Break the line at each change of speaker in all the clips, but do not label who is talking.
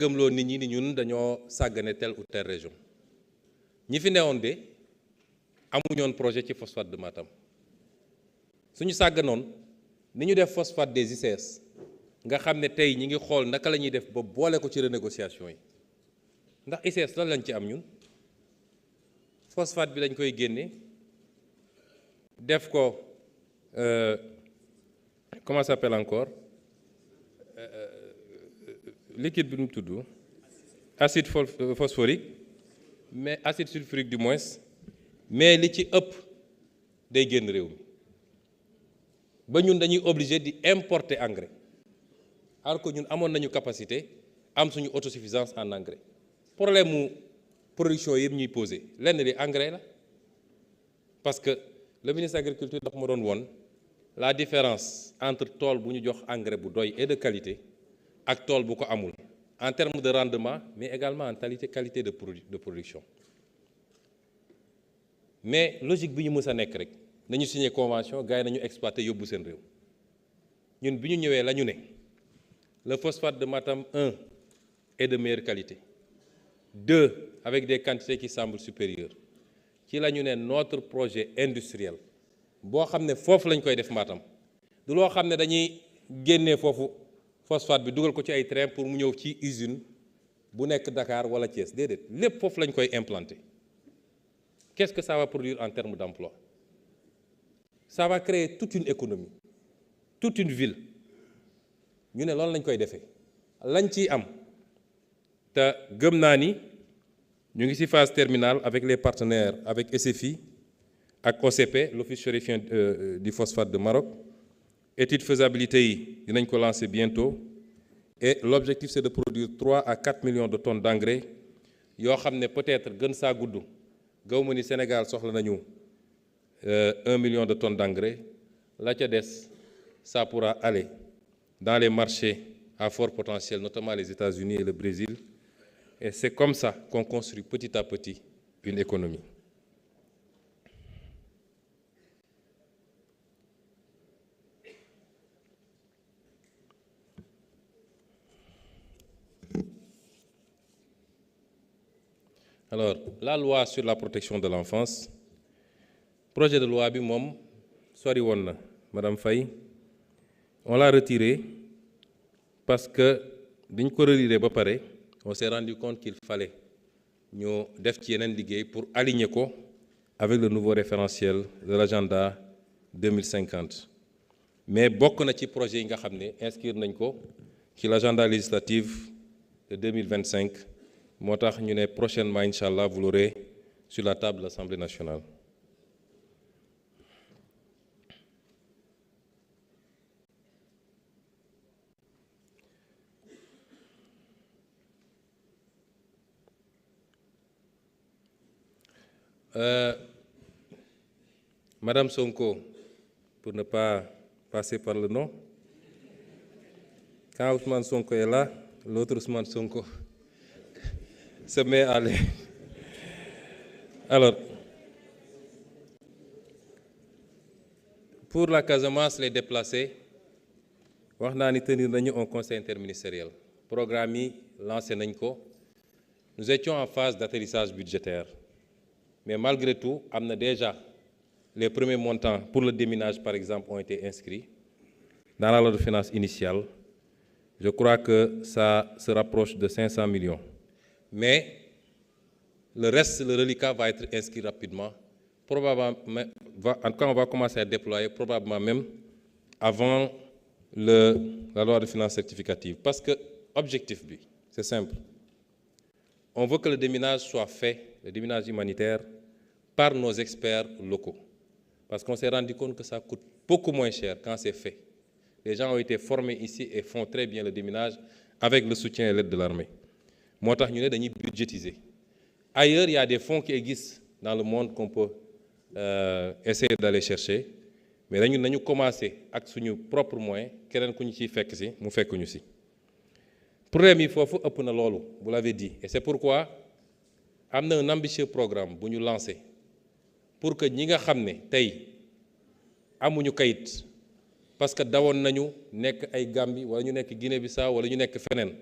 gëmloo nit ñi ni ñun dañoo sàggane telle ou telle région ñi fi newoon de amuñoon projet ci phosphate de Matam suñu sàgganoon ni ñu def phosphate des ICS nga xam ne tey ñi ngi xool naka la ñuy def ba boole ko ci renégociation yi ndax ICS lan lañ ci am ñun phosphate bi dañ koy génne def ko comment ça s'appelle encore liquide bi nu mu tudd acide phosphorique mais acide sulfurique du moins mais li ci ëpp day génn réew mi ba ñun dañuy obligé di importer engrais alors que ñun amoon nañu capacité am suñu autosuffisance en engrais problème mu production yëpp ñuy posé lenn li engrais la parce que le ministre de l'Agriculture dafa ma doon woon la différence entre tool bu ñu jox engrais bu doy et de qualité ak tool bu ko amul en termes de rendement mais également en qualité de production mais logique bi ñu mës a nekk rek nañu signé convention gars yi nañu exploité yóbbu seen réew ñun bi ñu ñëwee la ñu ne le phosphate de Matam 1 est de meilleure qualité 2 avec des quantités qui semblent supérieures ci la ñu ne notre projet industriel boo xam ne foofu lañ koy def Matam du loo xam ne dañuy génnee foofu phosphate bi dugal ko ci ay train pour mu ñëw ci usine bu nekk Dakar wala Thiès déedéet lépp foofu lañ koy implanter qu'est-ce que ça va produire en termes d'emploi ça va créer toute une économie toute une ville ñu ne loolu lañ koy defee lañ ciy am te gëm naa ni ñu ngi ci phase terminale avec les partenaires avec SFI ak OCP l'office chérifien du phosphate de Maroc étude faisabilité yi dinañ ko lancer bientôt et l'objectif c'est de produire 3 à 4 millions de tonnes d'engrais yoo xam ne peut-être gën saa gudd gaw ma ni Sénégal soxla nañu 1 million de tonnes d'engrais la ca des ça pourra aller dans les marchés à fort potentiel notamment les États-Unis et le Brésil et c'est comme ça qu'on construit petit à petit une économie. Alors, la loi sur la protection de l'enfance, projet de loi bi moom sori woon na Madame Faye on l'a retiré parce que biñ ko relire ba pare on s'est rendu compte qu'il fallait ñu def ci yeneen liggéey pour aligner ko avec le nouveau référentiel de l'agenda 2050 mais bokk na ci projet yi nga xam ne inscrire nañ ko ci l'agenda législatif de 2025 moo tax ñu ne prochainement incha allah vous l'aurez sur la table de l'Assemblée nationale. Madame Sonko, pour ne pas passer par le nom, quand Ousmane Sonko est là, l'autre Ousmane Sonko se met à aller. Alors, pour la Casamance, les déplacés, wax naa ni tenir nañu un conseil interministériel. Programme yi lancé nañ ko. Nous étions en phase d'atterrissage budgétaire. Mais malgré tout, am na déjà les premiers montants pour le déminage, par exemple, ont été inscrits dans la loi de finances initiale. Je crois que ça se rapproche de 500 millions. Mais le reste, le reliquat va être inscrit rapidement. Probablement, en tout cas, on va commencer à déployer probablement même avant la loi de finances rectificative. Parce que objectif, c'est simple. On veut que le déminage soit fait, le déminage humanitaire, par nos experts locaux. Parce qu'on s'est rendu compte que ça coûte beaucoup moins cher quand c'est fait. Les gens ont été formés ici et font très bien le déminage avec le soutien et l'aide de l'armée. Moo tax ñu ne dañuy budgétiser. Ailleurs, il y a des fonds qui existent dans le monde qu'on peut essayer d'aller chercher. Mais nañu commencer ak suñu propre moyen keneen ku ñu ciy fekk si mu fekk ñu si. Problème yi foofu ëpp na loolu, vous l'avez dit. Et c'est pourquoi am na un ambitieux programme bu ñu lancé pour que ñi nga xam ne tey amuñu kayit parce que dawoon nañu nekk ay Gambie wala ñu nekk Guinée-Bissau wala ñu nekk feneen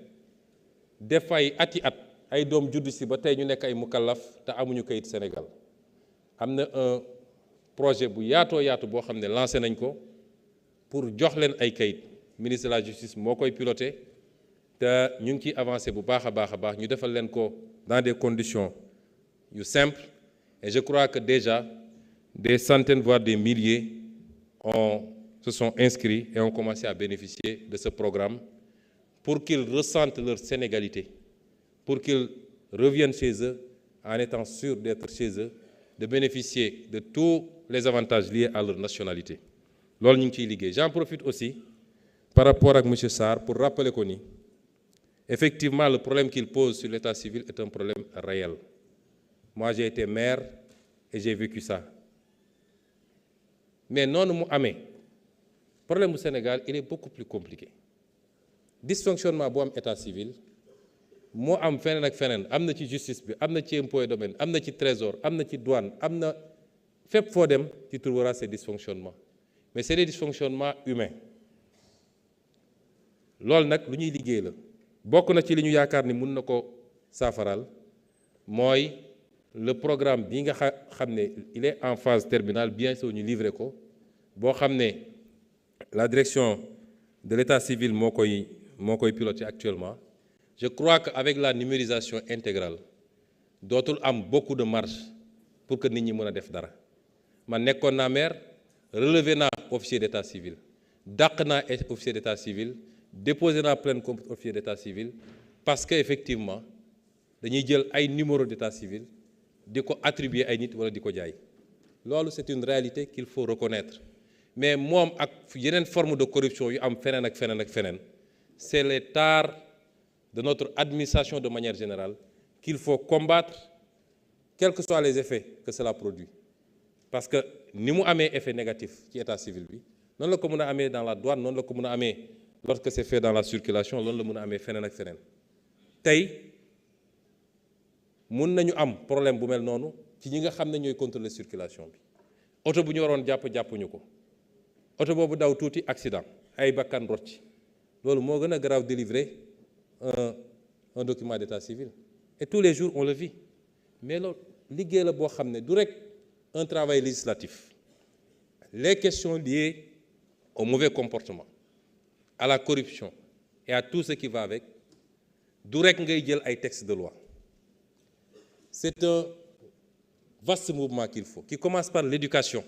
def ay ati at ay doom juddu si ba tey ñu nekk ay mukallaf te amuñu kayit Sénégal am na un projet bu yaatoo yaatu boo xam ne lancé nañ ko pour jox leen ay kayit ministre de la justice moo koy piloté te ñu ngi ciy avancé bu baax a baax ñu defal leen ko dans des conditions yu simples et je crois que déjà des centaines voire des milliers se sont inscrits et ont commencé à bénéficier de ce programme pour qu'ils ressentent leur sénégalité, pour qu'ils reviennent chez eux en étant sûrs d'être chez eux, de bénéficier de tous les avantages liés à leur nationalité. loolu ñu ngi ciy liggéey. J'en profite aussi par rapport à M. Sarr pour rappeler qu'on y effectivement le problème qu'il pose sur l'état civil est un problème réel. Moi j'ai été maire et j'ai vécu ça. Mais noonu mu amee problème bu Sénégal il est beaucoup plus compliqué. Dysfonctionnement bu am état civil moo am feneen ak feneen am na ci justice bi am na ci impôt et domaine am na ci trésor am na ci douane am na fépp foo dem tu trouveras ces dysfonctionnements mais c'est des dysfonctionnements humains loolu nag lu ñuy liggéey la bokk na ci li ñu yaakaar ni mun na ko saafaral mooy le programme bi nga xam ne il est en phase terminale bien sûr ñu livré ko boo xam ne la direction de l'état civil moo koy piloter actuellement. Je crois qu'avec la numérisation intégrale dootul am beaucoup de marge pour que nit ñi mën a def dara man nekkoon naa maire relevé naa officier d'état civil dàq naa officier d'état civil déposé naa plainte contre officier d'état civil parce que effectivement dañuy jël ay numéro d'état civil di ko attribuer ay nit wala di ko jaay loolu c'est une réalité qu'il faut reconnaître mais moom ak yeneen forme de corruption yu am feneen ak feneen ak feneen c'est les tares de notre administration de manière générale qu'il faut combattre quels que soient les effets que cela produit parce que ni mu amee effet négatif ci état civil bi noonu la ko mën a amee dans la douane noonu la ko mën a amee lorsque c'est fait dans la circulation loolu la mën a amee feneen ak feneen tey mun nañu am problème bu mel noonu ci ñi nga xam ne ñooy contrôler circulation bi oto bu ñu waroon jàppuñu ko oto boobu daw tuuti accident ay bakkan rot ci loolu moo gën a grave délivrer un document d'état civil et tous les jours on le vit mais loolu liggéey la boo xam ne du rek un travail législatif les questions liées au mauvais comportement à la corruption et à tout ce qui va avec du rek ngay jël ay textes de loi c'est un vaste mouvement qu'il faut qui commence par l'éducation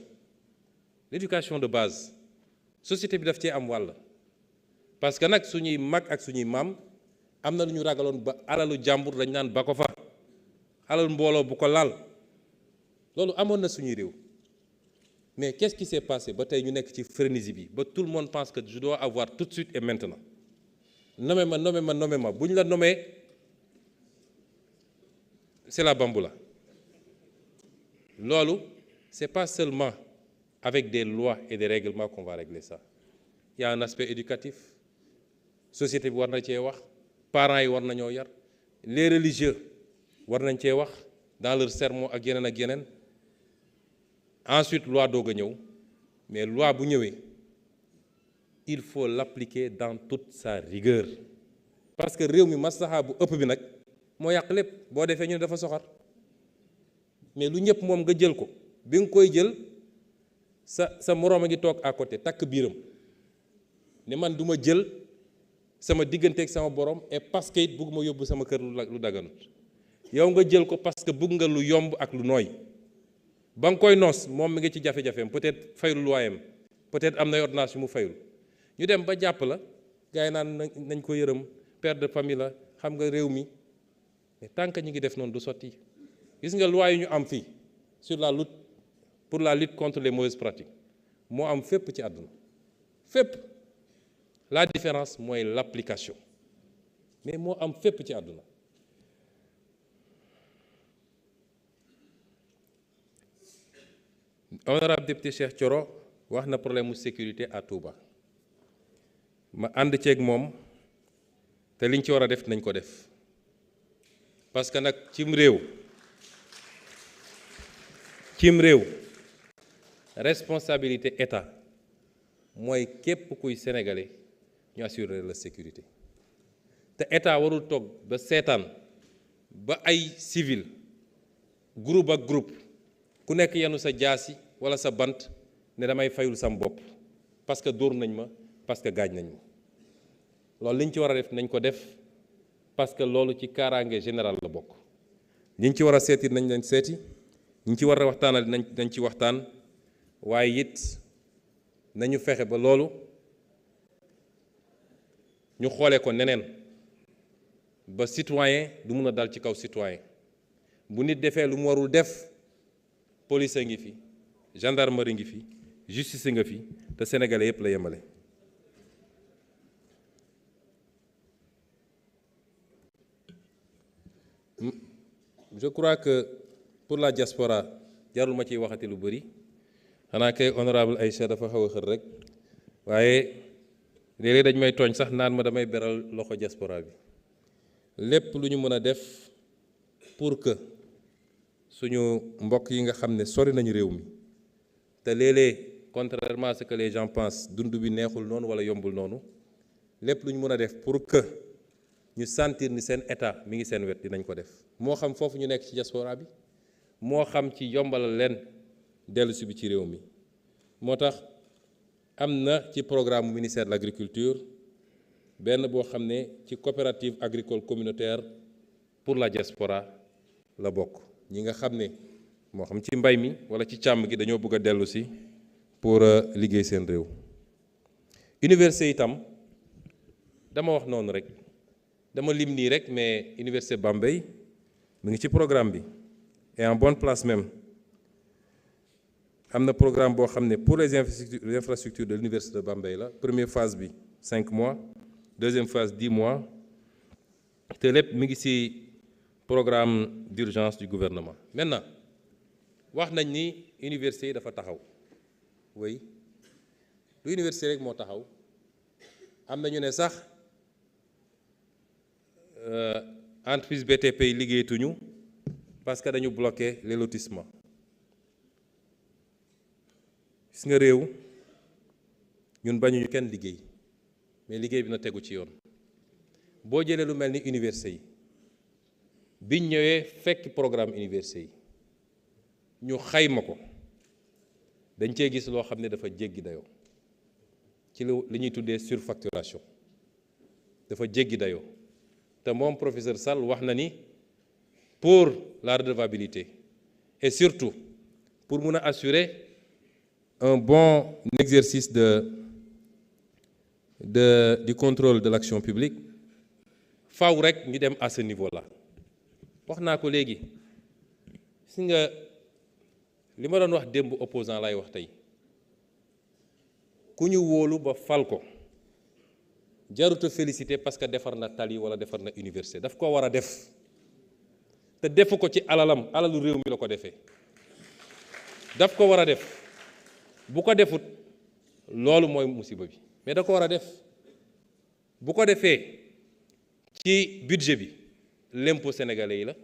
de base société bi daf cee am wàll parce que nag suñuy mag ak suñuy maam am na lu ñu ragaloon ba alalu jàmbur dañ naan ba ko fa alalu mbooloo bu ko laal loolu amoon na suñuy réew mais qu'est-ce qui s'est passé ba tey ñu nekk ci frénésie bi ba tout le monde pense que je dois avoir tout de suite et maintenant nommé ma bu ñu la nommé c'est la bamboula loolu c'est pas seulement avec des lois et des règlements qu'on va régler ça il y a un aspect éducatif société bi war na cee wax parents yi war nañoo yar les religieux war nañ cee wax dans leur sermon ak yeneen ensuite loi doog a ñëw mais loi bu ñëwee il faut l'appliquer dans toute sa rigueur parce que réew mi maslaha bu ëpp bi nag moo yàq lépp boo defee ñu ne dafa soxar mais lu ñëpp moom nga jël ko bi nga koy jël sa moroom a ngi toog à côté takk biiram ne man du ma jël sama digganteeg sama borom et parce que it bëgg ma yóbbu sama kër lu daganut yow nga jël ko parce que bëgg nga lu yomb ak lu nooy ba nga koy noos moom mi ngi ci jafe-jafeem peut-être fayul loyam peut-être am na ordonnance yu mu fayul ñu dem ba jàpp la gars yi naan nañ ko yërëm père de famille la xam nga réew mi mais tant que ñu ngi def noonu du sotti gis nga loi yi ñu am fii sur la lutte pour la lutte contre les mauvaises pratiques moo am fépp ci àdduna fépp la différence mooy l'application mais moo am fépp ci àdduna honorable député Cheikh Thioro wax na problème mu sécurité à Touba ma ànd ceeg moom te liñ ci war a def nañ ko def parce que nag cim réew responsabilité état mooy képp kuy sénégalais ñu assurer la sécurité te état warul toog ba seetaan ba ay civil groupe ak groupe ku nekk yenu sa jaasi wala sa bant ne damay fayul sam bopp parce que dóor nañ ma parce que gaañ nañ ma loolu liñ ci war a def nañ ko def parce que loolu ci kaaraange général la bokk. ñi ci war a seeti nañ leen seeti ñi ci war a waxtaanal nañ ci waxtaan waaye it nañu fexe ba loolu ñu xoolee ko neneen ba citoyen du mun a dal ci kaw citoyen bu nit defee lu mu warul def police a ngi fi gendarmerie ngi fi justice nga fi te sénégalais yépp la yemale. Je crois que pour la diaspora jarul ma ciy waxati lu bëri xanaa kay honorable Aïcha dafa xaw a xër rek waaye léeg-léeg dañ may tooñ sax naan ma damay beral loxo diaspora bi lépp lu ñu mën a def pour que suñu mbokk yi nga xam ne sori nañu réew mi te léeg-léeg contrairement à ce que les gens pensent dund bi neexul noonu wala yombul noonu lépp lu ñu mën a def pour que ñu sentir ni seen état mi ngi seen wet dinañ ko def moo xam foofu ñu nekk ci diaspora bi moo xam ci yombalal leen dellusi bi ci réew mi moo tax am na ci programme ministère de l'agriculture benn boo xam ne ci coopérative agricole communautaire pour la diaspora la bokk ñi nga xam ne moo xam ci mbay mi wala ci càmm gi dañoo bëgg a dellu si pour liggéey seen réew. université itam dama wax noonu rek dama lim nii rek mais université Bambey mu ngi ci programme bi et en bonne place même am na programme boo xam ne pour les infrastructures de l'université de Bambey la première phase bi 5 mois deuxième phase 10 mois te lépp mi ngi ci programme d'urgence du gouvernement. Maintenant wax nañ ni université yi dafa taxaw oui lu université rek moo taxaw am na ñu ne sax entreprise BTP yi liggéeyatuñu parce que dañu bloqué les lotissements. Gis nga réew ñun bañuñu kenn liggéey mais liggéey bi na tegu ci yoon boo jëlee lu mel ni université yi biñ ñëwee fekk programme université yi ñu xayma ko dañ cee gis loo xam ne dafa jéggi dayoo ci li ñuy tuddee surfacturation dafa jéggi dayoo te moom professeur Sall wax na ni pour la redevabilité et surtout pour mun a assurer un bon exercice du contrôle de l'action publique faaw rek ñu dem à ce niveau-là wax naa ko léegi si nga li ma doon wax démb opposant lay wax tey ku ñu wóolu ba fal ko jarut a félicité parce que defar na tali wala defar na université daf ko war a def te defu ko ci alalu réew mi la ko defee daf ko war a def bu ko defut loolu mooy musiba bi mais da ko war a def bu ko defee ci budget bi l'impôt sénégalais yi la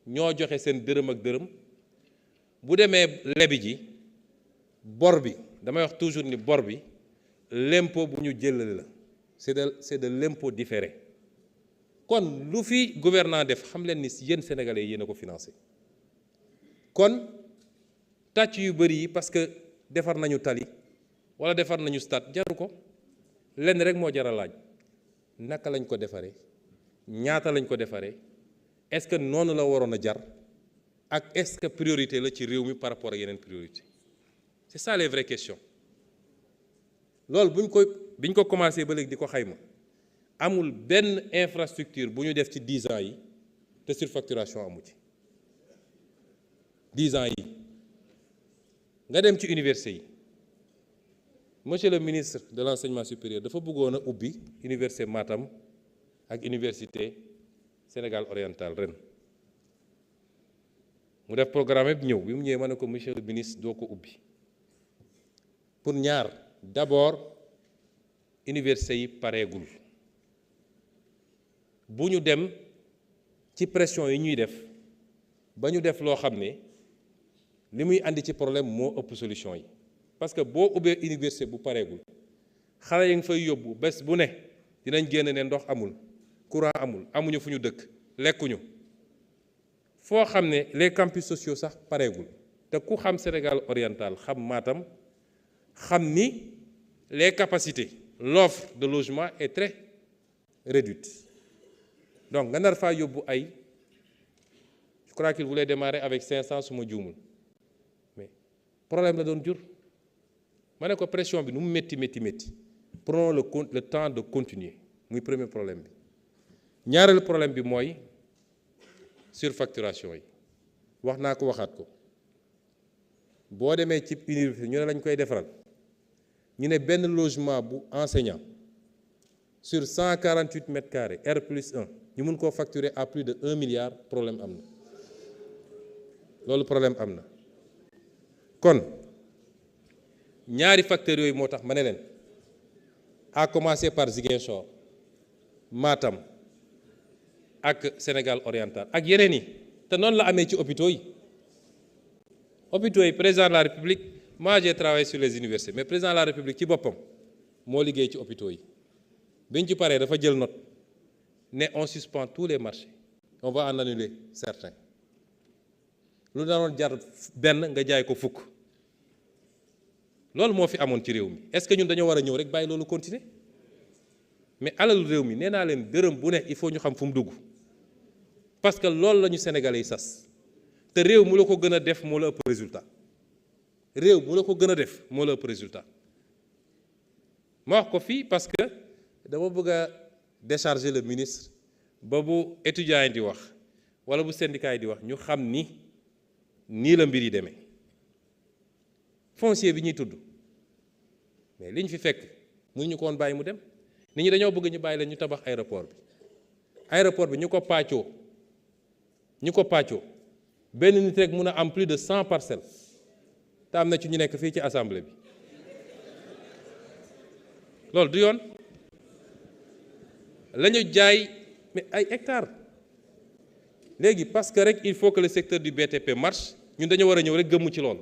ñoo joxe seen dërëm ak dërëm bu demee lebi ji bor bi damay wax toujours ni bor bi l'impôt bu ñu jëlale la c'est de l'impôt différé kon lu fi gouvernement def xam leen ni yéen sénégalais yéen a ko financé kon tàcc yu bëri yi parce que defar nañu tali wala defar nañu stade jaru ko lenn rek moo jar a laaj naka lañ ko defaree ñaata lañ ko defaree est-ce que noonu la waroon a jar ak est-ce que priorité la ci réew mi par rapport ak yeneen priorité c'est ça les vraies questions loolu biñ ko commencé ba léegi di ko xayma amul benn infrastructure bu ñu def ci 10 ans yi te surfacturation amu ci 10 ans yi nga dem ci université yi monsieur le ministre de l'enseignement supérieur dafa bëggoon a ubbi université Matam ak université Sénégal oriental ren mu def programme bi ñëw bi mu ñëwee ma ne ko monsieur le ministre doo ko ubbi pour ñaar d'abord université yi pareegul bu ñu dem ci pression yi ñuy def ba ñu def loo xam ne li muy andi ci problème moo ëpp solution yi parce que boo ubbee université bu pareegul xale yi nga fay yóbbu bés bu ne dinañ génn ne ndox amul courant amul amuñu fu ñu dëkk lekkuñu foo xam ne les campus sociaux sax pareegul te ku xam Sénégal oriental xam Matam xam ni les capacités l'offre de logement est très réduite donc nga nar faa yóbbu ay je crois qu'il voulait démarrer avec 500 su ma juumul mais problème la doon jur ma ne ko pression bi nu mu métti prenons le temps de continuer muy premier problème bi ñaareelu problème bi mooy surfacturation yi wax naa ko waxaat ko boo demee ci université ñu ne lañ koy defaral ñu ne benn logement bu enseignant sur 148 mètres carrés R+1 ñu mun koo facturer à plus de 1 milliard problème am na loolu problème am na kon ñaari facteurs yooyu moo tax ma ne leen à commencer par Ziguinchor Matam ak Sénégal oriental ak yeneen yi te noonu la amee ci hôpitaux yi président de la République moi j'ai travaillé sur les universités mais président de la République ci boppam moo liggéey ci hôpitaux yi biñ ci paree dafa jël note ne on suspend tous les marchés on va en annuler certains lu daroon jar benn nga jaay ko fukk loolu moo fi amoon ci réew mi est-ce que ñun dañoo war a ñëw rek bàyyi loolu continuer mais alalu réew mi nee naa leen dërëm bu ne il faut ñu xam fu mu dugg parce que loolu la ñu Sénégalais yi sas te réew mu la ko gën a def moo la ëpp résultat réew mu la ko gën a def moo la ëpp résultat ma wax ko fii parce que dama bëgg a décharger le ministre ba bu étudiants yi di wax wala bu syndicat yi di wax ñu xam ni nii la mbir yi demee foncier bi ñuy tudd mais liñ fi fekk mënuñu ko woon bàyyi mu dem nit ñi dañoo bëgg ñu bàyyi leen ñu tabax aéroport bi ñu ko pàccoo benn nit rek mun a am plus de 100 parcelles te am na ci ñu nekk fii ci assemblée bi loolu du yoon la ñu jaay mais ay hectares léegi parce que rek il faut que le secteur du BTP marche ñun dañoo war a ñëw rek gëmmu ci loolu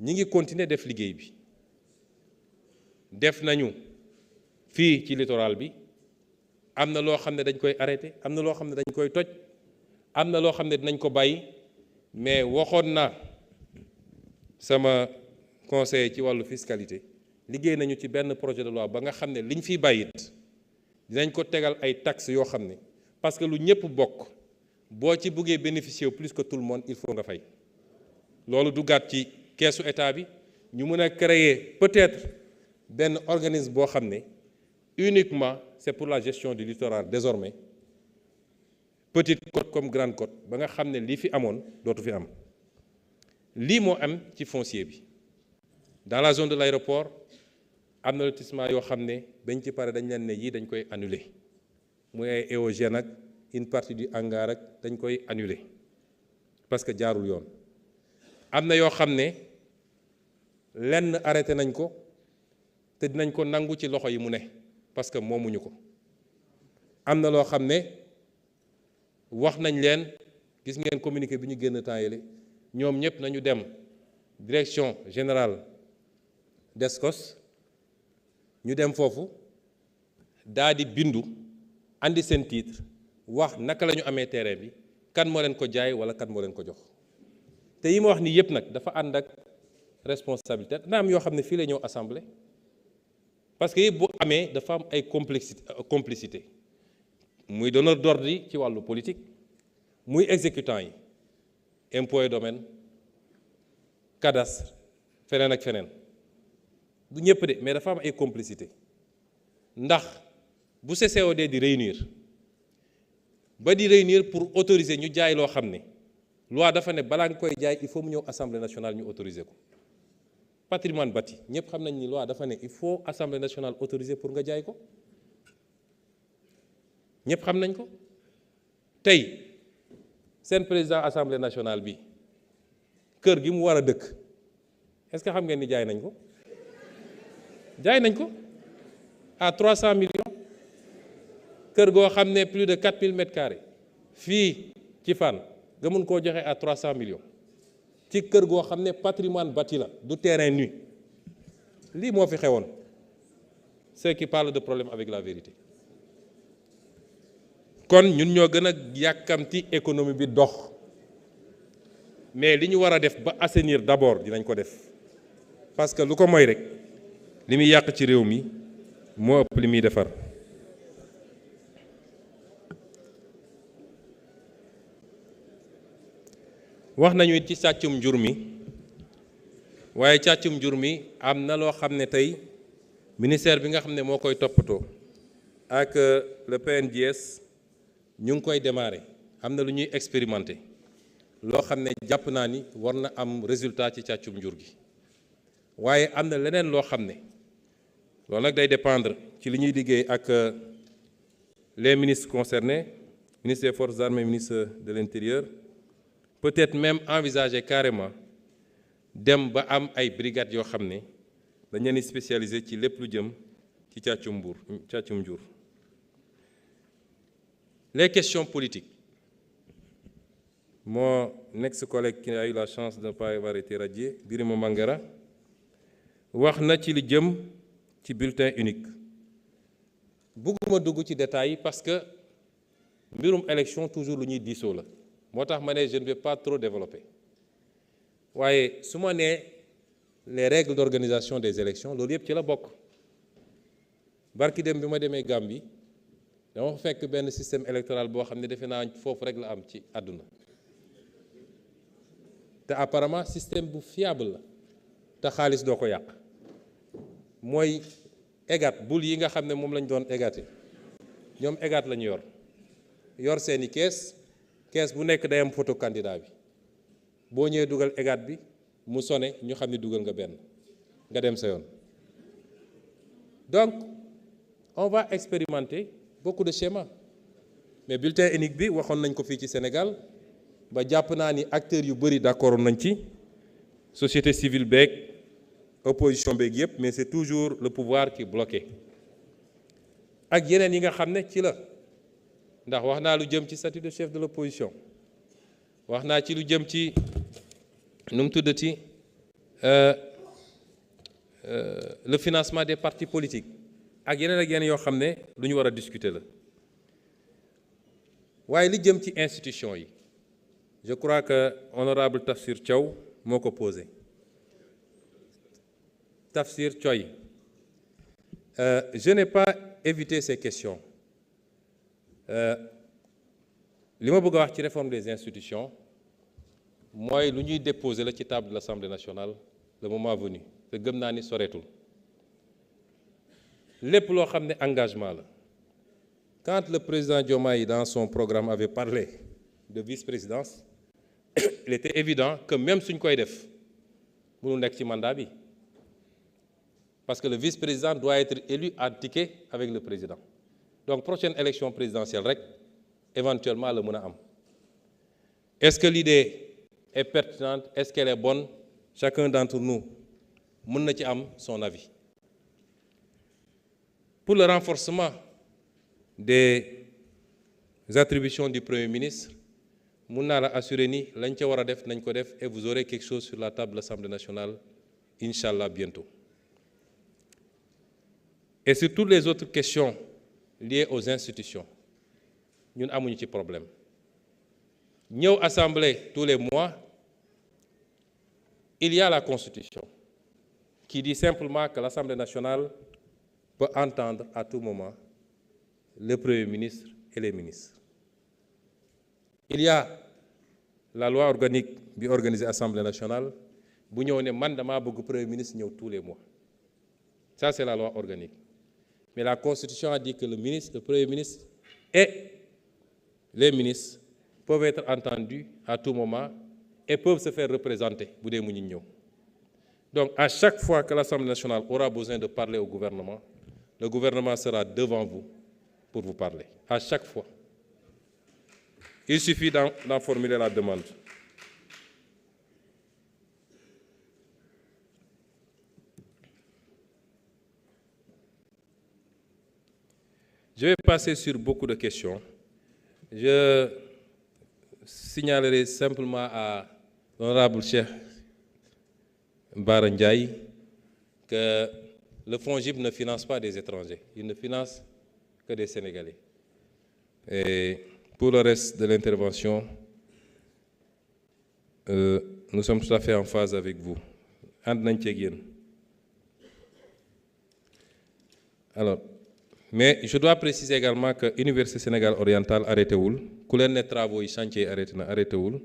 ñi ngi continuer def liggéey bi def nañu fii ci littoral bi am na loo xam ne dañ koy arrêté am na loo xam ne dañ koy toj am na loo xam ne dinañ ko bàyyi mais waxoon naa sama conseiller ci wàllu fiscalité liggéey nañu ci benn projet de loi ba nga xam ne liñ fiy bàyyit dinañ ko tegal ay taxes yoo xam ne parce que lu ñëpp bokk boo ci bëggee bénéficier plus que tout le monde il faut nga fay loolu du gàtt ci keesu état bi ñu mën a créer peut-être benn organisme boo xam ne uniquement c'est pour la gestion du littoral désormais petite côte comme grande côte ba nga xam ne lii fi amoon dootu fi am lii moo am ci foncier bi dans la zone de l'aéroport am na lotissement yoo xam ne bañ ci pare dañ leen ne yii dañ koy annuler muy ay éogène ak une partie du hangar ak dañ koy annuler parce que jaarul yoon am na yoo xam ne lenn arrêté nañ ko te dinañ ko nangu ci loxo yi mu ne parce que moomuñu ko am na loo xam ne wax nañ leen gis ngeen communiqué bi ñu génn temps yële ñoom ñëpp nañu dem direction générale d'Escos ñu dem foofu daa di bindu andi seen titre wax naka la ñu amee terrain bi kan moo leen ko jaay wala kan moo leen ko jox te yi ma wax nii yëpp nag dafa ànd ak responsabilité dina am yoo xam ne fii la ñëw assemblée parce que yëpp bu amee dafa am ay complicité muy donneur d'ordre yi ci wàllu politique muy exécutant yi impôt et domaine cadastre feneen ak feneen du ñëpp de mais dafa am ay complicité ndax bu CCOD di réunir ba di réunir pour autoriser ñu jaay loo xam ne loi dafa ne balaa nga koy jaay il faut mu ñëw assemblée nationale ñu autoriser ko patrimoine bâti ñëpp xam nañ ni loi dafa ne il faut assemblée nationale autoriser pour nga jaay ko ñëpp xam nañ ko tey seen président assemblée nationale bi kër gi mu war a dëkk est-ce que xam ngeen ni jaay nañ ko à 300 millions kër goo xam ne plus de 4000 mètres carrés fii ci Fann nga mun koo joxe à 300 millions ci kër goo xam ne patrimoine bâti la du terrain nu lii moo fi xewoon ceux qui parlent de problème avec la vérité. kon ñun ñoo gën a yàkkamti économie bi dox mais li ñu war a def ba assainir d'abord dinañ ko def parce que lu ko mooy rek li muy yàq ci réew mi moo ëpp li muy defar. wax nañu it ci càccum njur mi waaye càccum njur mi am na loo xam ne tey ministère bi nga xam ne moo koy toppatoo ak le PNJS ñu ngi koy démarrer am na lu ñuy expérimenter loo xam ne jàpp naa ni war na am résultat ci càccum njur gi waaye am na leneen loo xam ne loolu nag day dépendre ci li ñuy liggéey ak les ministres concernés, ministre des Forces armées, ministre de l'Intérieur, peut-être même envisager carrément dem ba am ay brigades yoo xam ne dañ leen spécialisé ci lépp lu jëm ci càccum njur. Les questions politiques. Mon ex-collègue qui a eu la chance de ne pas avoir été radié, Birima Mangara, wax na ci li jëm ci bulletin unique. Bëgguma dugg ci détails yi parce que mbirum élection toujours lu ñuy diisoo la moo tax ma ne je ne vais pas trop développer waaye su ma nee les règles d'organisation des élections loolu yëpp ci la bokk. barki dem bi ma demee Gambie dama fekk benn système électoral boo xam ne defe naa foofu rek la am ci àdduna te apparemment système bu fiable la te xaalis doo ko yàq mooy égat bul yi nga xam ne moom lañ doon égate ñoom égat la ñu yor seeni kees bu nekk day am photo candidat bi boo ñëwee dugal égat bi mu sone ñu xam ne dugal nga benn nga dem sa yoon. Donc on va expérimenter beaucoup de schémas mais bulletin unique bi waxoon nañ ko fii ci Sénégal ba jàpp naa ni acteurs yu bëri d'accord nañ ci société civile beeg opposition beeg yëpp mais c'est toujours le pouvoir qui est bloqué ak yeneen yi nga xam ne ci la ndax wax naa lu jëm ci statut de chef de l'opposition wax naa ci lu jëm ci nu mu tuddati le financement des partis politiques ak yeneen yoo xam ne lu ñu war a discuter la waaye li jëm ci institution yi je crois que honorable Tafsir Thiaw moo ko posé Tafsir Thioye je n'ai pas évité ces questions li ma bëgg a wax ci réforme des institutions mooy lu ñuy déposer la ci table de l'Assemblée nationale le moment venu te gëm naa ni soreetul lépp loo xam ne engagement la quand le président Diomaye dans son programme avait parlé de vice-présidence il était évident que même suñ koy def mënul nekk ci mandat bi parce que le vice-président doit être élu à ticket avec le président donc prochaine élection présidentielle rek éventuellement la mën a am est-ce que l'idée est pertinente est-ce qu'elle est bonne chacun d'entre nous mën na ci am son avis. Pour le renforcement des attributions du Premier ministre mun naa la assurer ni lañ ca war a def nañ ko def et vous aurez quelque chose sur la table de l'Assemblée nationale Inch'Allah bientôt. Et sur toutes les autres questions liées aux institutions ñun amuñu ci problème ñëw assemblée tous les mois il y a la Constitution qui dit simplement que l'Assemblée nationale peut entendre à tout moment le Premier ministre et les ministres. Il y a la loi organique bi organisée Assemblée nationale bu ñëw ne man damaa bëgg Premier ministre ñëw tous les mois ça c'est la loi organique mais la Constitution a dit que le Premier ministre et les ministres peuvent être entendus à tout moment et peuvent se faire représenter bu dee mu ñu ñëw. Donc à chaque fois que l'Assemblée nationale aura besoin de parler au gouvernement, le gouvernement sera devant vous pour vous parler. À chaque fois. Il suffit d'en formuler la demande. Je vais passer sur beaucoup de questions. Je signalerai simplement à l'honorable Cheikh Bara Ndiaye que le FONGIP ne finance pas des étrangers, il ne finance que des Sénégalais. Et pour le reste de l'intervention, nous sommes tout à fait en phase avec vous. Alors, mais je dois préciser également que l'Université Sénégal Oriental arrêté wul, ku leen ne travaux yi chantier arrêté wul,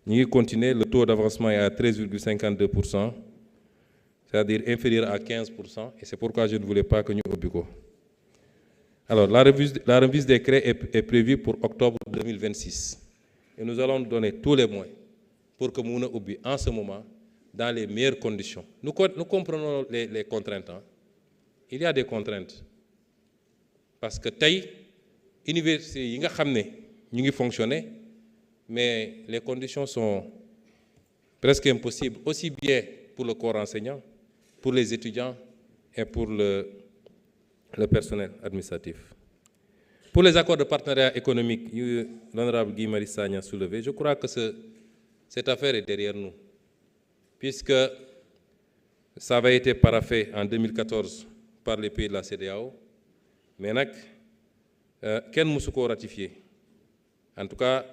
ñu continuer, le taux d'avancement est à 13,52%, c'est-à-dire inférieur à 15%, et c'est pourquoi je ne voulais pas que nous ubbico. Alors, la remise des crédits est prévue pour octobre 2026, et nous allons donner tous les moyens pour que nous ubbi en ce moment dans les meilleures conditions. Nous comprenons les contraintes. Hein. Il y a des contraintes. Parce que tey université yi nga xam ne ñu ngi fonctionner mais les conditions sont presque impossibles aussi bien pour le corps enseignant, pour les étudiants et pour le personnel administratif. Pour les accords de partenariat économique, l'honorable Guy Marius Sagna a soulevé, je crois que cette affaire est derrière nous, puisque ça avait été paraphé en 2014 par les pays de la CEDEAO, mais kenn mësu ko ratifié. En tout cas,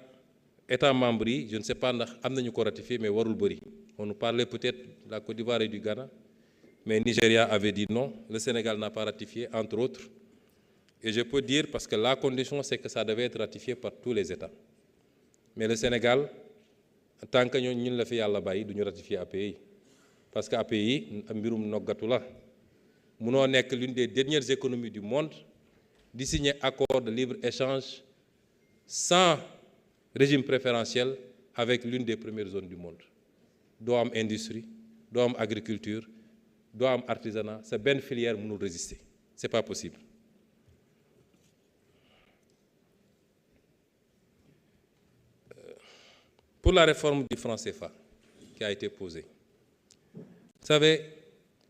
États membres, je ne sais pas si nous avons ratifié, mais warul bëri. On nous parlait peut-être de la Côte d'Ivoire et du Ghana, mais Nigeria avait dit non, le Sénégal n'a pas ratifié, entre autres. Et je peux dire, parce que la condition, c'est que ça devait être ratifié par tous les États. Mais le Sénégal, tant que nous ne le faisons pas, nous ne ratifions API. Parce que API, nous sommes l'une des dernières économies du monde de signer un accord de libre-échange sans régime préférentiel avec l'une des premières zones du monde. Doam industrie, doam agriculture, doam artisanat, c'est bien filière pour nous résister. Ce n'est pas possible. Pour la réforme du franc CFA qui a été posée, vous savez,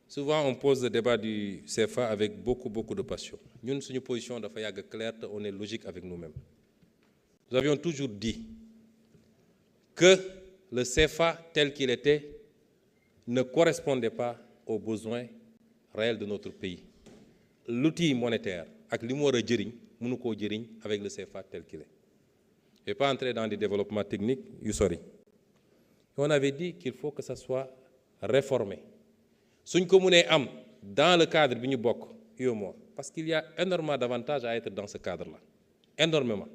souvent on pose le débat du CFA avec beaucoup de passion. Nous, notre position est claire, on est logique avec nous-mêmes. Nous avions toujours dit que le CFA tel qu'il était ne correspondait pas aux besoins réels de notre pays. L'outil monétaire, avec le CFA tel qu'il est. Je ne vais pas entrer dans des développements techniques, on avait dit qu'il faut que ça soit réformé. Si nous sommes dans le cadre de l'UMOA, parce qu'il y a énormément d'avantages à être dans ce cadre-là. Énormément.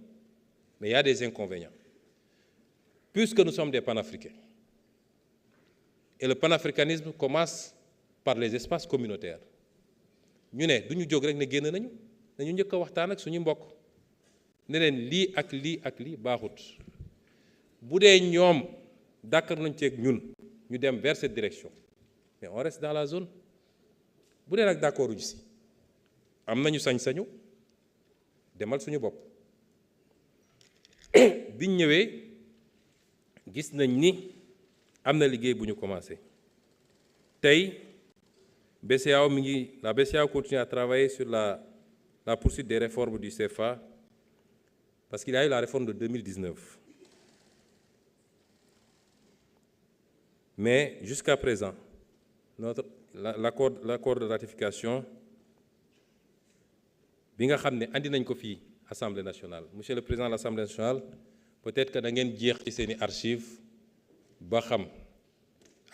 Mais il y a des inconvénients. Puisque nous sommes des panafricains, et le panafricanisme commence par les espaces communautaires. Nous ne pouvons pas nous dire que nous sommes ne leen lii ak lii baaxut bu dee ñoom d'accord nañ ceeg ñun ñu dem vers cette direction mais on reste dans la zone bu dee nag d'accord uñu si am nañu sañ-sañu demal suñu bopp biñ ñëwee gis nañ ni am na liggéey bu ñu commencé tey BCEAO la BCEAO continue à travailler sur la poursuite des réformes du CFA. Parce qu'il y a eu la réforme de 2019. Mais jusqu'à présent, l'accord de ratification, Assemblée nationale. Monsieur le Président de l'Assemblée nationale, peut-être que vous avez dit que c'est archives,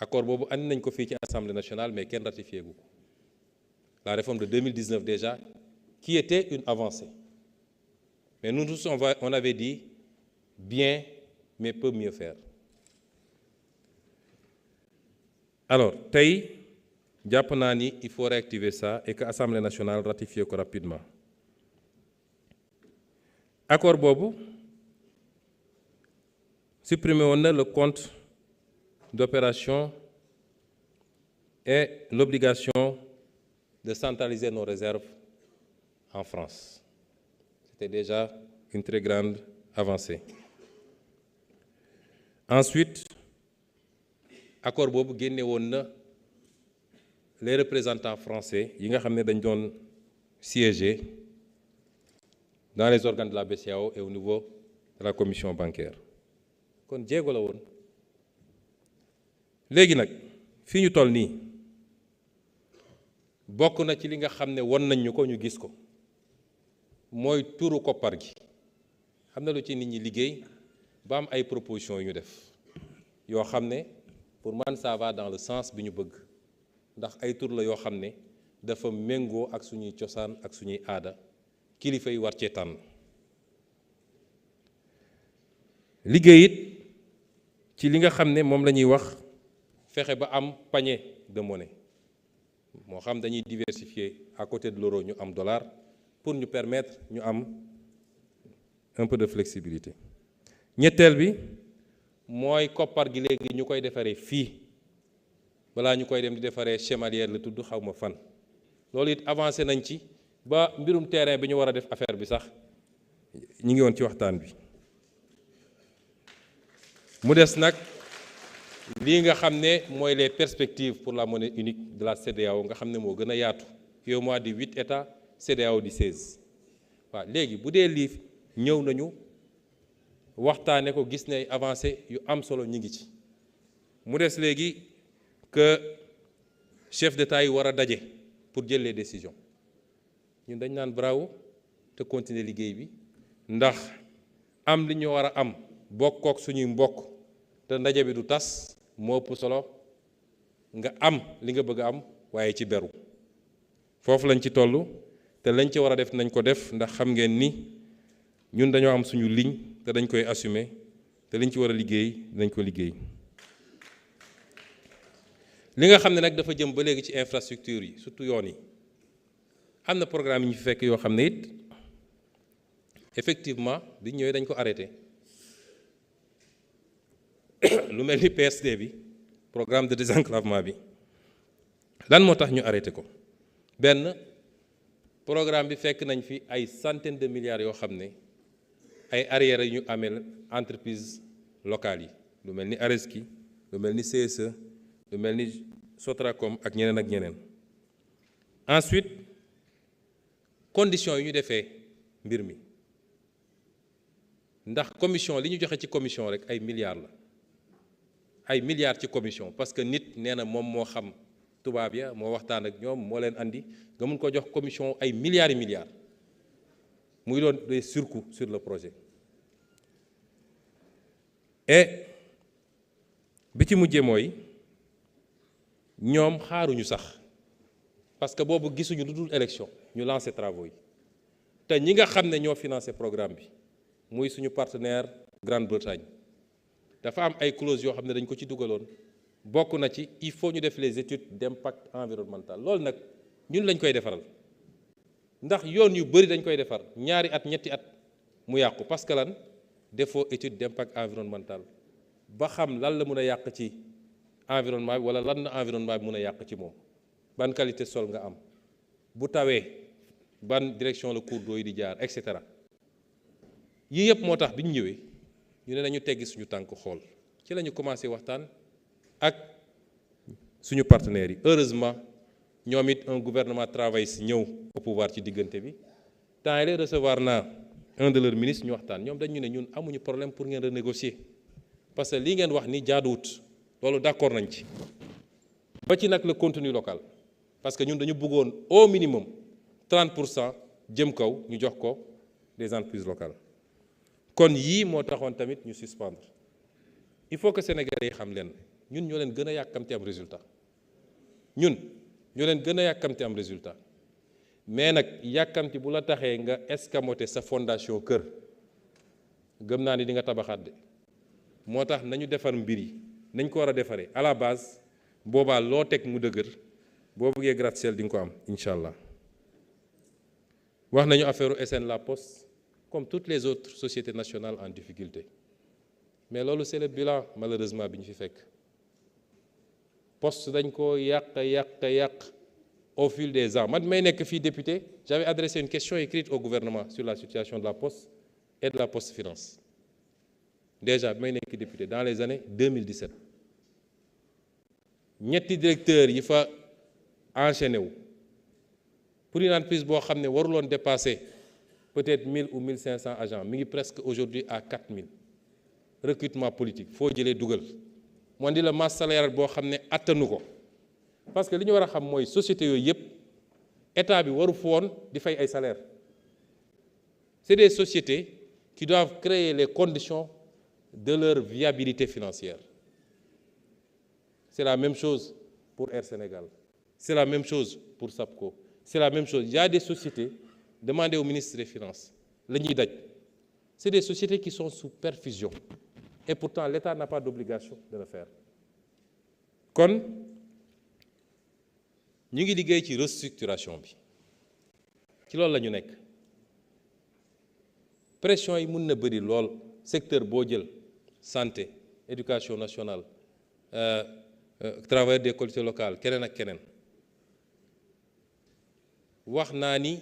l'accord bobu andi nañ ko fi ci Assemblée nationale, mais qui ratifié. La réforme de 2019 déjà, qui était une avancée. Mais nous tous, on avait dit bien, mais peut mieux faire. Alors, il faut réactiver ça et que l'Assemblée nationale ratifie rapidement. Accord Bobo, supprimer le compte d'opération et l'obligation de centraliser nos réserves en France. C'était déjà une très grande avancée. Ensuite, accord Bobo génne woon les représentants français qui ont siégé dans les organes de la BCEAO et au niveau de la commission bancaire. Kon jéego la woon léegi nag fii ñu toll nii bokk na ci li nga xam ne won nañ ñu ko ñu gis ko mooy turu koppar gi. xam na lu ci nit ñi liggéey ba am ay propositions yu ñu def yoo xam ne pour man ça va dans le sens bi ñu bëgg ndax ay tur la yoo xam ne dafa méngoo ak suñuy cosaan ak suñuy aada kilifa yi war cee tànn. liggéey it ci li nga xam ne moom la ñuy wax fexe ba am panier de monnaie moo xam dañuy diversifier à côté de l'euro ñu am dollar pour ñu permettre ñu am un peu de flexibilité. ñetteel bi mooy koppar gi léegi ñu koy defaree fii balaa ñu koy dem di defaree Chemalière la tudd xaw ma fan. loolu it avancé nañ ci ba mbirum terrain bi ñu war a def affaire bi sax ñu ngi woon ci waxtaan bi. mu des nag lii nga xam ne mooy les perspectives pour la monnaie unique de la CEDEAO nga xam ne moo gën a yaatu UEMOA di 8 états CEDEAO di 16. waaw léegi bu dee lii ñëw nañu waxtaane ko gis ne ay avancé yu am solo ñi ngi ci mu des léegi que chef d'État yi war a daje pour jël les décisions ñun dañ naan bravo te continuer liggéey bi ndax am li ñu war a am bokkook suñuy mbokk te ndaje bi du tas moo ëpp solo nga am li nga bëgg a am waaye ci beru foofu lañ ci toll te lañ ci war a def nañ ko def ndax xam ngeen ni ñun dañoo am suñu ligne te dañ koy assumer te liñ ci war a liggéey dañ ko liggéey. li nga xam ne nag dafa jëm ba léegi ci infrastructure yi surtout yoon yi am na programme yi ñu fi fekk yoo xam ne it effectivement bi ñëwee dañ ko arrêté lu mel ni PSD bi programme de désenclavement bi lan moo tax ñu arrêté ko. benn programme bi fekk nañ fi ay centaines de milliards yoo xam ne ay arrière yu ñu amee entreprise locales yi lu mel ni Areski lu mel ni CSE lu mel ni Sotracom ak ñeneen ak ñeneen. ensuite conditions yi ñu defee mbir mi ndax commission li ñu joxe ci commission rek ay milliards la ay milliards ci commission parce que nit nee na moom moo xam tubaab ya moo waxtaan ak ñoom moo leen andi nga mun ko jox commission ay milliards et milliards muy doon des surcoûts sur le projet. et bi ci mujjee mooy ñoom xaaruñu sax parce que boobu gisuñu lu dul élection ñu lancé travaux yi te ñi nga xam ne ñoo financé programme bi muy suñu partenaire Grande-Bretagne dafa am ay clauses yoo xam ne dañ ko ci dugaloon bokk na ci il faut ñu def les études d'impact environnemental loolu nag ñun lañ koy defaral ndax yoon yu bëri dañ koy defar ñaari at ñetti at mu yàqu parce que lan defoo étude d'impact environnemental ba xam lan la mën a yàq ci environnement bi wala lan na environnement bi mën a yàq ci moom ban qualité sol nga am bu tawee ban direction la cours d'eau yi di jaar et cetera yii yëpp moo tax bi ñu ñëwee ñu ne nañu teggi suñu tànk xool ci la ñu commencé waxtaan ak suñu partenaires yi. heureusement ñoom it un gouvernement travailliste ñëw au pouvoir ci diggante bi temps yi recevoir naa un de leurs ministres ñu waxtaan ñoom dañu ne ñun amuñu problème pour ngeen renégocier parce que lii ngeen wax ni jaaduwut loolu d'accord nañ ci ba ci nag le contenu local parce que ñun dañu bëggoon au minimum 30% jëm kaw ñu jox ko des entreprises locales. kon yii moo taxoon tamit ñu suspendre il faut que Sénégalais yi xam leen ñun ñoo leen gën a yàkkamti am résultat ñun ñoo leen gën a yàkkamti am résultat mais nag yàkkamti bu la taxee nga escamoter sa fondation kër gëm naa ni di nga tabaxaat de moo tax nañu defar mbir yi nañ ko war a defaree à la base boobaa loo teg mu dëgër boo bëggee gratte-ciel di nga ko am incha allah. wax nañu affaire SN La Poste comme toutes les autres sociétés nationales en difficulté mais loolu c'est le bilan malheureusement bi ñu fi fekk Poste dañ ko yàq au fil des ans. man may nekk fii député j'avais adressé une question écrite au gouvernement sur la situation de la Poste et de la Poste Finance déjà bi may nekk député dans les années 2017 ñetti directeurs yi fa enchaîné wu pour une entreprise boo xam ne waruloon dépasser peut-être 1000 ou 1500 agents mi ngi presque aujourd'hui à 4000 recrutement politique foo jëlee dugal moo di la masse salariale boo xam ne attanu ko parce que li ñu war a xam mooy société yooyu yëpp état bi waru fa woon di fay ay salaires. C'est des sociétés qui doivent créer les conditions de leur viabilité financière. C'est la même chose pour Air Sénégal. C'est la même chose pour SAPCO. C'est la même chose. Il y a des sociétés, demandez au ministre des Finances, le ñuy daj. C'est des sociétés qui sont sous perfusion. Et pourtant, l'État n'a pas d'obligation de le faire. Kon, ñu ngi liggéey ci restructuration bi. Ci loolu la ñu nekk. Pression yi mën na bëri lool secteur boo jël santé éducation nationale travail des collectivités locales keneen ak keneen wax naa ni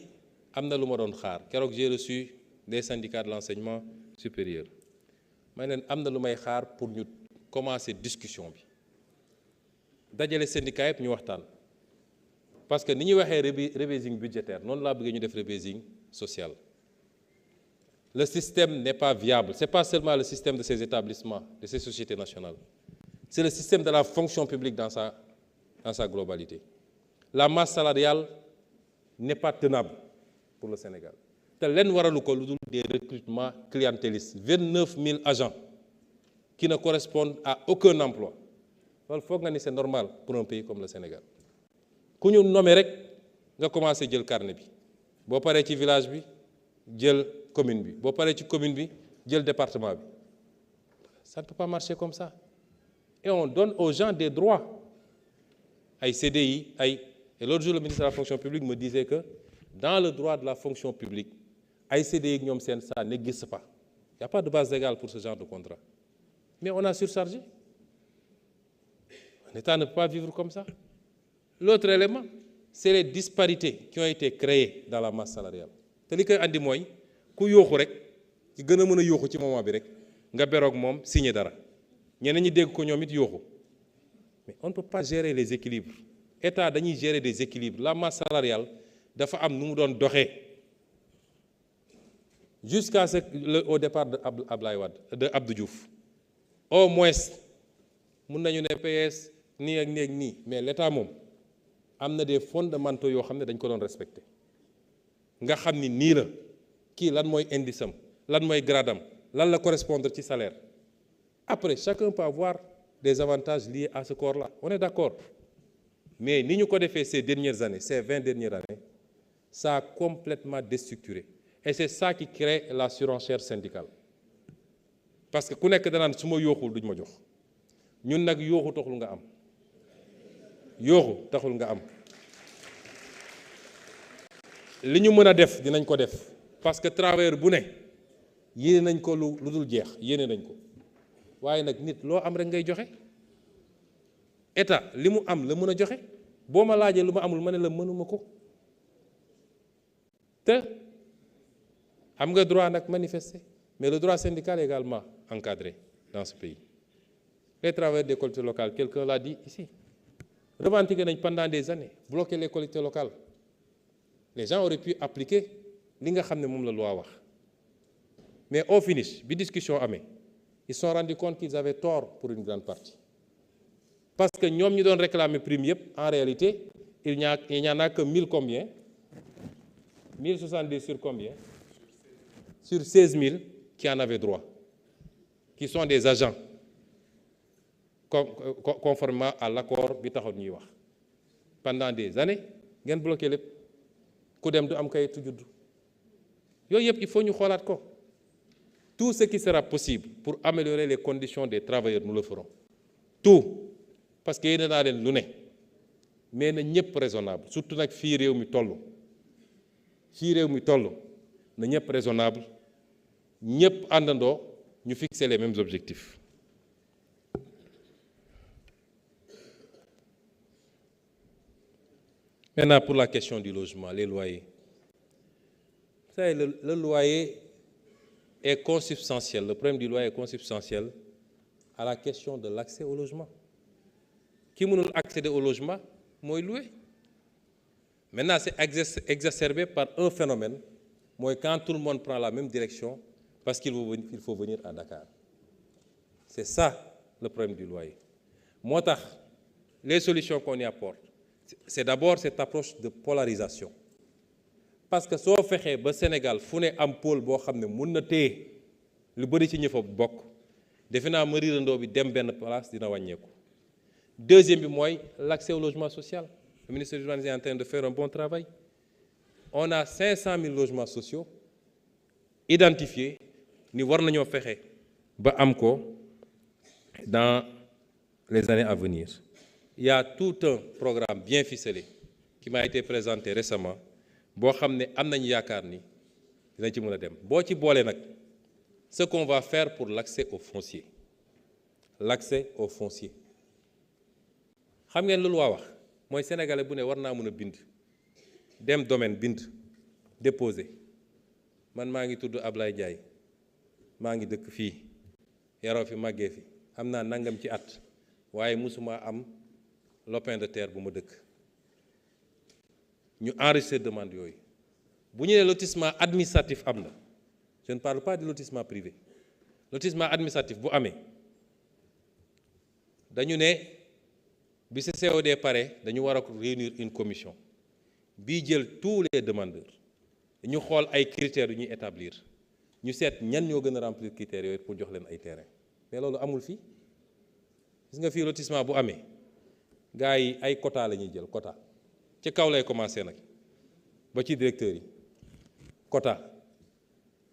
am na lu ma doon xaar keroog j'ai reçu des syndicats de l'enseignement supérieur ma leen am na lu may xaar pour ñu commencer discussion bi dajale syndicats yëpp ñu waxtaan parce que ni ñuy waxee rebasing budgétaire noonu laa bëggee ñu def rebasing social. Le système n'est pas viable. Ce n'est pas seulement le système de ces établissements, de ces sociétés nationales. C'est le système de la fonction publique dans sa globalité. La masse salariale n'est pas tenable pour le Sénégal. Te leen waralu ko lu dul des recrutements clientélistes. 29 000 agents qui ne correspondent à aucun emploi. loolu foog nga ni c'est normal pour un pays comme le Sénégal. ku ñu nommé rek nga commencé jël carnet bi boo paree ci village bi jël commune bi boo paree ci commune bi jël département bi ça ne peut pas marcher comme ça et on donne aux gens des droits ay CDI et l'autre jour le ministre de la fonction publique me disait que dans le droit de la fonction publique ay CDI ak ñoom seen ça n'existe pas il n'y a pas de base légale pour ce genre de contrat mais on a surchargé l'État ne peut pas vivre comme ça. L'autre élément c'est les disparités qui ont été créées dans la masse salariale te li koy andi mooy ku yooxu rek ci gën a mën a yooxu ci moment bi rek nga beroog moom signé dara ñeneen ñi dégg ko ñoom it yooxu mais on ne peut pas gérer les équilibres état dañuy gérer des équilibres la masse salariale dafa am nu mu doon doxee jusqu'à au départ de Abdoulaye Wade de Abdou Diouf au moins mun nañu ne PS nii ak nii ak nii mais l'état moom am na des fondamentaux yoo xam ne dañ ko doon respecté nga xam ni nii la kii lan mooy indice am lan mooy grade am lan la correspondre ci salaire après chacun peut avoir des avantages liés à ce corps là on est d'accord mais ni ñu ko defee ces dernières années ces 20 dernières années ça a complètement déstructuré et c'est ça qui crée la surenchère syndicale parce que ku nekk danaan su ma yooxul duñ ma jox ñun nag yooxu taxul nga am yooxu taxul nga am li ñu mën a def dinañ ko def parce que travailleur bu ne yéene nañ ko lu dul jeex yéene nañ ko waaye nag nit loo am rek ngay joxe état li mu am la mën a joxe boo ma laajee lu ma amul ma ne la mënuma ko te am nga droit nag manifester mais le droit syndical est également encadré dans ce pays. Les travailleurs des collectivités locales, quelqu'un l'a dit ici, revendiqué pendant des années, bloquer les collectivités locales. Les gens auraient pu appliquer ce que la loi dit. Mais au finish, la discussion amee, ils se sont rendus compte qu'ils avaient tort pour une grande partie. Parce que nous avons réclamé prime, en réalité, il n'y en a que 1000 combien 1070 sur combien Sur 16 000 qui en avaient droit, qui sont des agents. Conformément à l'accord bi taxoon ñuy wax pendant des années ngeen bloqué lépp ku dem du am kayitu juddu yooyu yëpp il faut ñu xoolaat ko tout ce qui sera possible pour améliorer les conditions des travailleurs nous le ferons tout parce que yéene naa leen lu ne mais na ñëpp raisonnable surtout nag fii réew mi toll na ñëpp raisonnable ñëpp àndandoo ñu fixer les mêmes objectifs. Maintenant, pour la question du logement, les loyers. Vous savez, le loyer est consubstantiel, le problème du loyer est consubstantiel à la question de l'accès au logement. Qui peut accéder au logement? Moi, louer. Maintenant, c'est exacerbé par un phénomène, moi, quand tout le monde prend la même direction, parce qu'il faut venir à Dakar. C'est ça le problème du loyer. Moi, les solutions qu'on y apporte, c'est d'abord cette approche de polarisation. parce que soo fexee ba Sénégal fu ne am pôle boo xam ne mun na téye lu bëri ci ñi fa bokk defe naa mariirandoo bi dem benn place dina wàññeeku. Deuxième bi mooy l'accès au logement social. Le ministre de l'Urbanisme est en train de faire un bon travail. On a 500 000 logements sociaux identifiés ni war nañoo fexe ba am ko dans les années à venir. Il y a tout un programme bien ficelé qui m'a été présenté récemment boo xam ne am nañu yaakaar ni dinañ ci mën a dem boo ci boole nag ce qu'on va faire pour l'accès au foncier. L'accès au foncier xam ngeen lu loi wax mooy sénégalais bu ne war naa mën a bind dem domaine bind déposer man maa ngi tudd Ablaye Ndiaye maa ngi dëkk fii yaroo fi màggee fi am naa nangam ci at waaye musuma am lopin de terre bu ma dëkk ñu enregistrer demande yooyu bu ñu nee lotissement administratif am na je ne parle pas de lotissement privé lotissement administratif bu amee dañu ne bi COD pare dañu war a réunir une commission bii jël tous les demandeurs ñu xool ay critères yu ñuy établir ñu seet ñan ñoo gën a remplir critères yooyu pour jox leen ay terrain mais loolu amul fii gis nga fii lotissement bu amee gars yi ay quota la ñuy jël quota ci kaw lay commencer nag ba ci directeur yi quota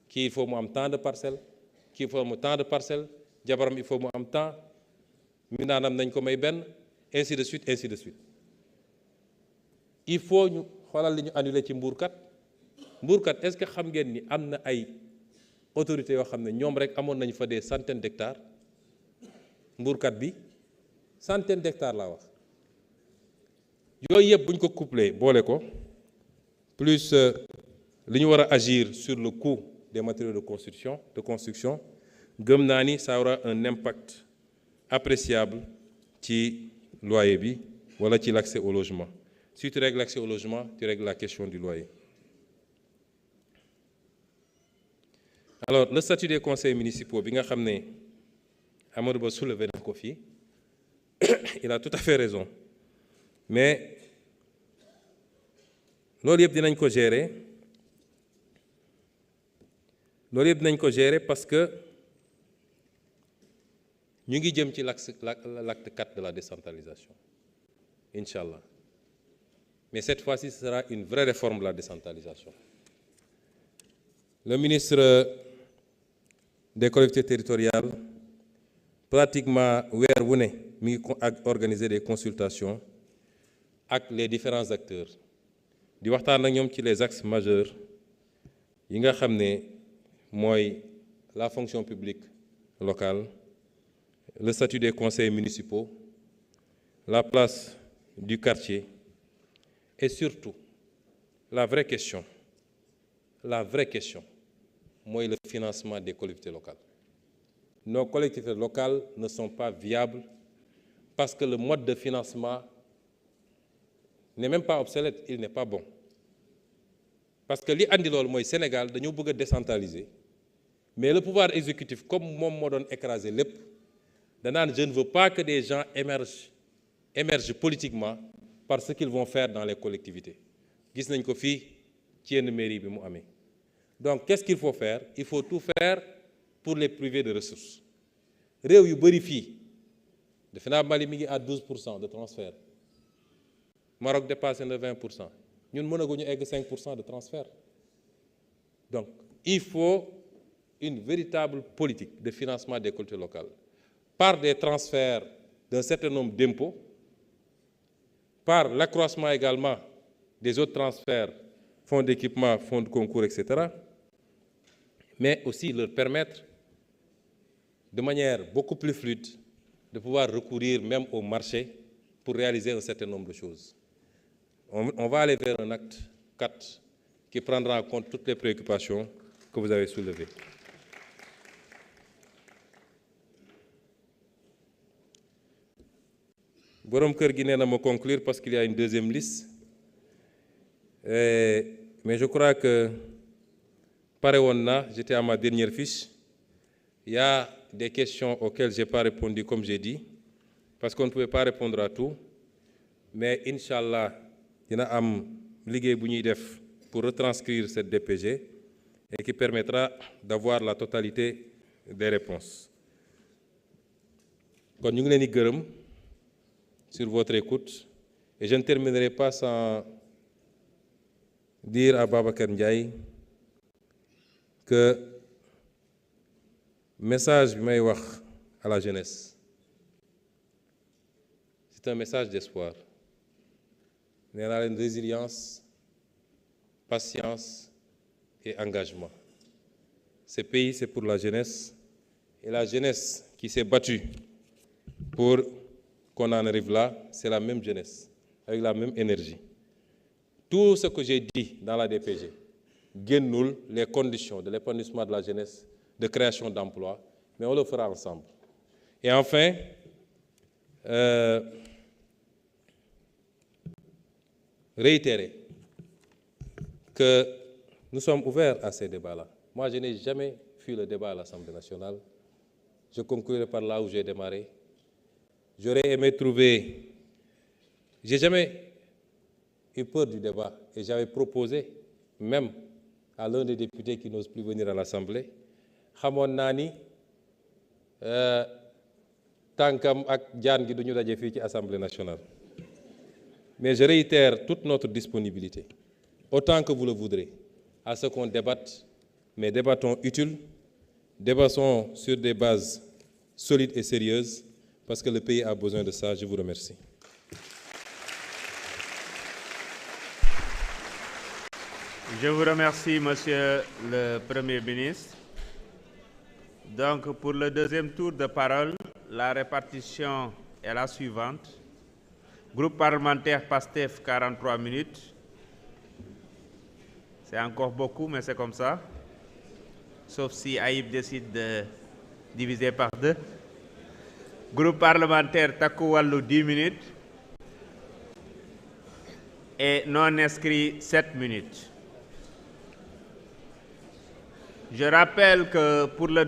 kii il faut mu am tant de parcelles kii il faut mu tant de parcelles jabaram il faut mu am temps mi naanam nañ ko may benn ainsi de suite ainsi de suite il faut ñu xoolal li ñu annulé ci mbuurkat est-ce que xam ngeen ni am na ay autorités yoo xam ne ñoom rek amoon nañu fa des centaines d'hectares mbuurkat bi centaines d'hectares laa wax yooyu yëpp bu ñu ko couplé boole ko plus li ñu war a agir sur le coût des matériaux de construction gëm naa ni ça aura un impact appréciable ci loyer bi wala ci l'accès au logement. Si tu règles l'accès au logement, tu règles la question du loyer. Alors le statut des conseils municipaux bi nga xam ne Amadou Ba soulevé na ko fii il a tout à fait raison mais loolu yëpp dinañ ko gérer parce que ñu ngi jëm ci l'acte 4 de la décentralisation Inch'Allah. Mais cette fois-ci ce sera une vraie réforme de la décentralisation. Le ministre des collectivités territoriales pratiquement weer wu ne mi ngi organiser des consultations ak les différents acteurs di waxtaan ak ñoom ci les axes majeurs yi nga xam ne mooy la fonction publique locale, le statut des conseils municipaux, la place du quartier et surtout la vraie question mooy le financement des collectivités locales. Nos collectivités locales ne sont pas viables parce que le mode de financement n'est même pas obsolète, il n'est pas bon. Parce que li andi loolu mooy Sénégal dañoo bëgg a décentraliser mais le pouvoir exécutif comme moom moo doon écraser lépp danaan je ne veux pas que des gens émergent politiquement par ce qu'ils vont faire dans les collectivités. Gis nañ ko fii ci yenn mairie bi mu amee. Donc qu'est-ce qu'il faut faire? Il faut tout faire pour les privés de ressources. Réew yu bari fii defe naa Mali mi ngi à 12% de transfert. Maroc dépassé na 20%. Ñun mënaguñu egg 5% de transfert. Donc il faut une véritable politique de financement des collectivités locales par des transferts d'un certain nombre d'impôts, par l'accroissement également des autres transferts, fonds d'équipement, fonds de concours, etc., mais aussi leur permettre de manière beaucoup plus fluide de pouvoir recourir même au marché pour réaliser un certain nombre de choses. On va aller vers un acte 4 qui prendra en compte toutes les préoccupations que vous avez soulevées. Borom kër gi nee na ma conclure parce qu'il y a une deuxième liste. Mais je crois que pare woon na, j'étais à ma dernière fiche. Il y a des questions auxquelles j'ai pas répondu comme j'ai dit parce qu'on ne pouvait pas répondre à tout. Mais Inch'Allah dina am liggéey bu ñuy def pour retranscrire cette DPG et qui permettra d'avoir la totalité des réponses. Kon ñu ngi leen di gërëm sur votre écoute et je ne terminerai pas sans dire à Babacar Ndiaye que message bi may wax à la jeunesse, c'est un message d'espoir. Nee naa leen résilience, patience et engagement. Ce pays, c'est pour la jeunesse, et la jeunesse qui s'est battue pour qu'on en arrive là, c'est la même jeunesse, avec la même énergie. Tout ce que j'ai dit dans la DPG génnul les conditions de l'épanouissement de la jeunesse, de création d'emplois, mais on le fera ensemble. Et enfin, réitérer que nous sommes ouverts à ces débats-là. Moi, je n'ai jamais fui le débat à l'Assemblée nationale. Je conclurai par là où j'ai démarré. J'aurais aimé trouver... J'ai jamais eu peur du débat et j'avais proposé même à l'un des députés qui n'ose plus venir à l'Assemblée, xamoon naa ni tànkam ak jaan gi duñu daje fii ci Assemblée nationale. Mais je réitère toute notre disponibilité, autant que vous le voudrez, à ce qu'on débatte, mais débattons utile, débattons sur des bases solides et sérieuses, parce que le pays a besoin de ça. Je vous remercie.
Je vous remercie, Monsieur le Premier ministre. Donc, pour le deuxième tour de parole, la répartition est la suivante. Groupe parlementaire PASTEF, 43 minutes. C'est encore beaucoup, mais c'est comme ça. Sauf si Aïb décide de diviser par 2. Groupe parlementaire Takku Wallu, 10 minutes. Et non inscrit, 7 minutes. Je rappelle que pour le